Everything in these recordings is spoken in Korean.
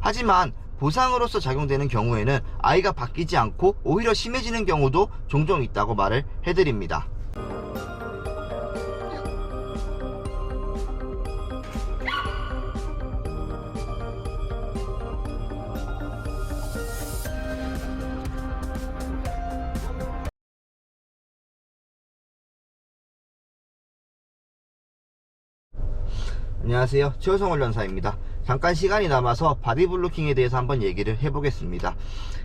하지만 보상으로서 작용되는 경우에는 아이가 바뀌지 않고 오히려 심해지는 경우도 종종 있다고 말을 해드립니다. 안녕하세요, 최우성 훈련사입니다. 잠깐 시간이 남아서 바디블로킹에 대해서 한번 얘기를 해보겠습니다.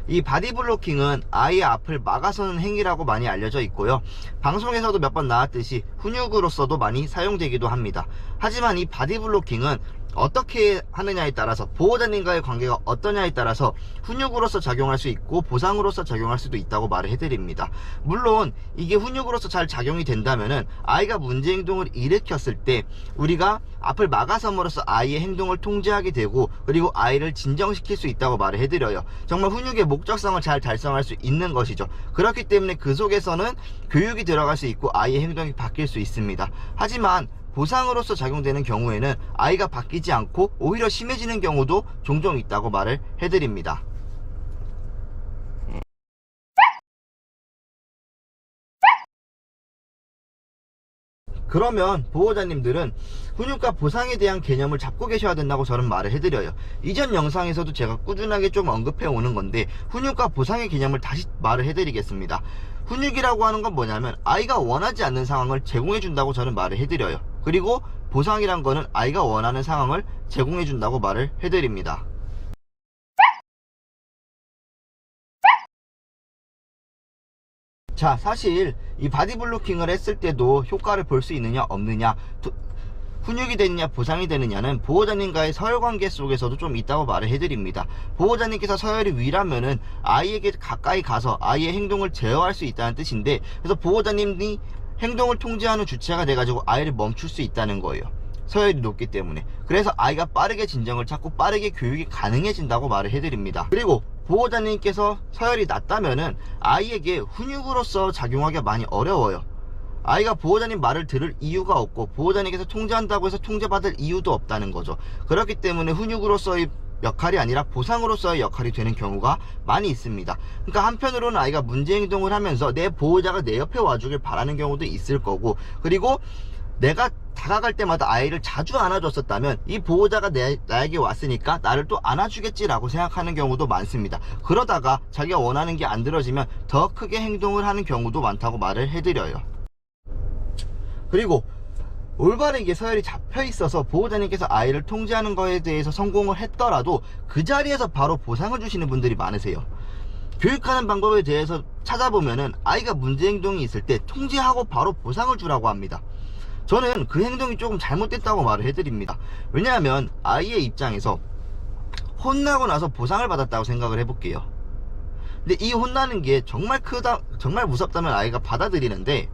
이 바디블로킹은 아이의 앞을 막아서는 행위라고 많이 알려져 있고요, 방송에서도 몇 번 나왔듯이 훈육으로서도 많이 사용되기도 합니다. 하지만 이 바디블로킹은 어떻게 하느냐에 따라서, 보호자님과의 관계가 어떠냐에 따라서 훈육으로서 작용할 수 있고 보상으로서 작용할 수도 있다고 말을 해드립니다. 물론 이게 훈육으로서 잘 작용이 된다면은 아이가 문제 행동을 일으켰을 때 우리가 앞을 막아섬으로써 아이의 행동을 통제하게 되고, 그리고 아이를 진정시킬 수 있다고 말을 해드려요. 정말 훈육의 목적성을 잘 달성할 수 있는 것이죠. 그렇기 때문에 그 속에서는 교육이 들어갈 수 있고 아이의 행동이 바뀔 수 있습니다. 하지만 보상으로서 작용되는 경우에는 아이가 바뀌지 않고 오히려 심해지는 경우도 종종 있다고 말을 해드립니다. 그러면 보호자님들은 훈육과 보상에 대한 개념을 잡고 계셔야 된다고 저는 말을 해드려요. 이전 영상에서도 제가 꾸준하게 좀 언급해 오는 건데, 훈육과 보상의 개념을 다시 말을 해드리겠습니다. 훈육이라고 하는 건 뭐냐면 아이가 원하지 않는 상황을 제공해 준다고 저는 말을 해드려요. 그리고 보상이란 거는 아이가 원하는 상황을 제공해 준다고 말을 해드립니다. 자, 사실 이 바디블로킹을 했을 때도 효과를 볼 수 있느냐 없느냐, 훈육이 되느냐 보상이 되느냐는 보호자님과의 서열관계 속에서도 좀 있다고 말을 해드립니다. 보호자님께서 서열이 위라면은 아이에게 가까이 가서 아이의 행동을 제어할 수 있다는 뜻인데, 그래서 보호자님이 행동을 통제하는 주체가 돼가지고 아이를 멈출 수 있다는 거예요. 서열이 높기 때문에. 그래서 아이가 빠르게 진정을 찾고 빠르게 교육이 가능해진다고 말을 해드립니다. 그리고 보호자님께서 서열이 낮다면은 아이에게 훈육으로서 작용하기가 많이 어려워요. 아이가 보호자님 말을 들을 이유가 없고 보호자님께서 통제한다고 해서 통제받을 이유도 없다는 거죠. 그렇기 때문에 훈육으로서의 역할이 아니라 보상으로서의 역할이 되는 경우가 많이 있습니다. 그러니까 한편으로는 아이가 문제 행동을 하면서 내 보호자가 내 옆에 와주길 바라는 경우도 있을 거고, 그리고 내가 다가갈 때마다 아이를 자주 안아줬었다면 이 보호자가 나에게 왔으니까 나를 또 안아주겠지라고 생각하는 경우도 많습니다. 그러다가 자기가 원하는 게 안 들어지면 더 크게 행동을 하는 경우도 많다고 말을 해드려요. 그리고 올바르게 서열이 잡혀 있어서 보호자님께서 아이를 통제하는 거에 대해서 성공을 했더라도 그 자리에서 바로 보상을 주시는 분들이 많으세요. 교육하는 방법에 대해서 찾아보면은 아이가 문제 행동이 있을 때 통제하고 바로 보상을 주라고 합니다. 저는 그 행동이 조금 잘못됐다고 말을 해드립니다. 왜냐하면 아이의 입장에서 혼나고 나서 보상을 받았다고 생각을 해볼게요. 근데 이 혼나는 게 정말 정말 무섭다면 아이가 받아들이는데,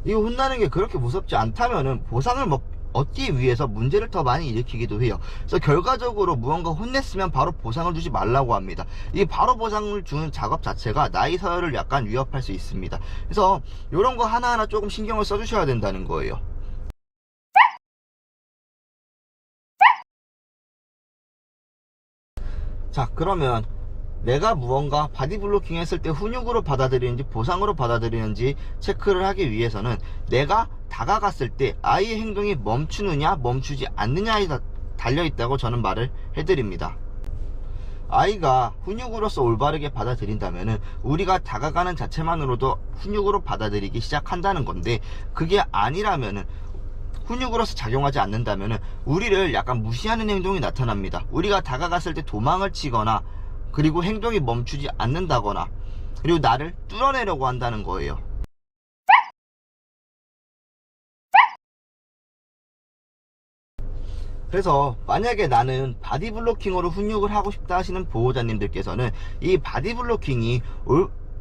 이 혼나는 게 그렇게 무섭지 않다면은 보상을 얻기 위해서 문제를 더 많이 일으키기도 해요. 그래서 결과적으로 무언가 혼냈으면 바로 보상을 주지 말라고 합니다. 이 바로 보상을 주는 작업 자체가 나이 서열을 약간 위협할 수 있습니다. 그래서 이런 거 하나하나 조금 신경을 써주셔야 된다는 거예요. 자, 그러면 내가 무언가 바디블로킹 했을 때 훈육으로 받아들이는지 보상으로 받아들이는지 체크를 하기 위해서는 내가 다가갔을 때 아이의 행동이 멈추느냐 멈추지 않느냐에 달려있다고 저는 말을 해드립니다. 아이가 훈육으로서 올바르게 받아들인다면은 우리가 다가가는 자체만으로도 훈육으로 받아들이기 시작한다는 건데, 그게 아니라면은 훈육으로서 작용하지 않는다면은 우리를 약간 무시하는 행동이 나타납니다. 우리가 다가갔을 때 도망을 치거나, 그리고 행동이 멈추지 않는다거나, 그리고 나를 뚫어내려고 한다는 거예요. 그래서 만약에 나는 바디블로킹으로 훈육을 하고 싶다 하시는 보호자님들께서는 이 바디블로킹이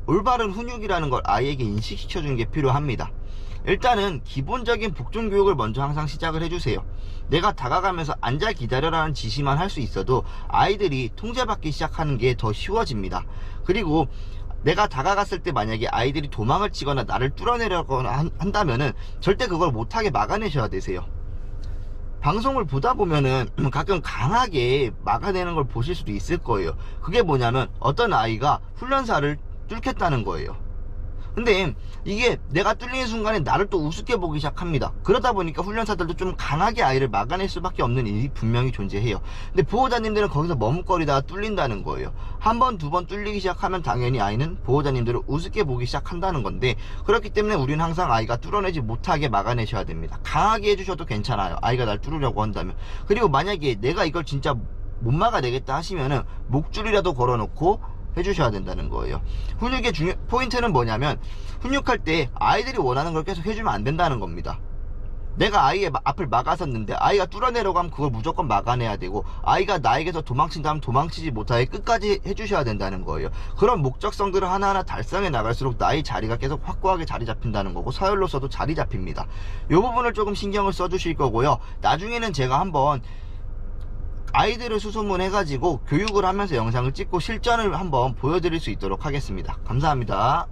올바른 훈육이라는 걸 아이에게 인식시켜 주는 게 필요합니다. 일단은 기본적인 복종 교육을 먼저 항상 시작을 해주세요. 내가 다가가면서 앉아 기다려라는 지시만 할 수 있어도 아이들이 통제받기 시작하는 게 더 쉬워집니다. 그리고 내가 다가갔을 때 만약에 아이들이 도망을 치거나 나를 뚫어내려거나 한다면은 절대 그걸 못하게 막아내셔야 되세요. 방송을 보다 보면은 가끔 강하게 막아내는 걸 보실 수도 있을 거예요. 그게 뭐냐면 어떤 아이가 훈련사를 뚫겠다는 거예요. 근데 이게 내가 뚫리는 순간에 나를 또 우습게 보기 시작합니다. 그러다 보니까 훈련사들도 좀 강하게 아이를 막아낼 수밖에 없는 일이 분명히 존재해요. 근데 보호자님들은 거기서 머뭇거리다가 뚫린다는 거예요. 한 번, 두 번 뚫리기 시작하면 당연히 아이는 보호자님들을 우습게 보기 시작한다는 건데, 그렇기 때문에 우리는 항상 아이가 뚫어내지 못하게 막아내셔야 됩니다. 강하게 해주셔도 괜찮아요, 아이가 날 뚫으려고 한다면. 그리고 만약에 내가 이걸 진짜 못 막아내겠다 하시면은 목줄이라도 걸어놓고 해주셔야 된다는 거예요. 훈육의 포인트는 뭐냐면, 훈육할 때 아이들이 원하는 걸 계속 해주면 안 된다는 겁니다. 내가 아이의 앞을 막아섰는데 아이가 뚫어내려고 하면 그걸 무조건 막아내야 되고, 아이가 나에게서 도망친다면 도망치지 못하게 끝까지 해주셔야 된다는 거예요. 그런 목적성들을 하나하나 달성해 나갈수록 나의 자리가 계속 확고하게 자리 잡힌다는 거고, 서열로서도 자리 잡힙니다. 이 부분을 조금 신경을 써주실 거고요. 나중에는 제가 한번 아이들을 수소문해 가지고 교육을 하면서 영상을 찍고 실전을 한번 보여드릴 수 있도록 하겠습니다. 감사합니다.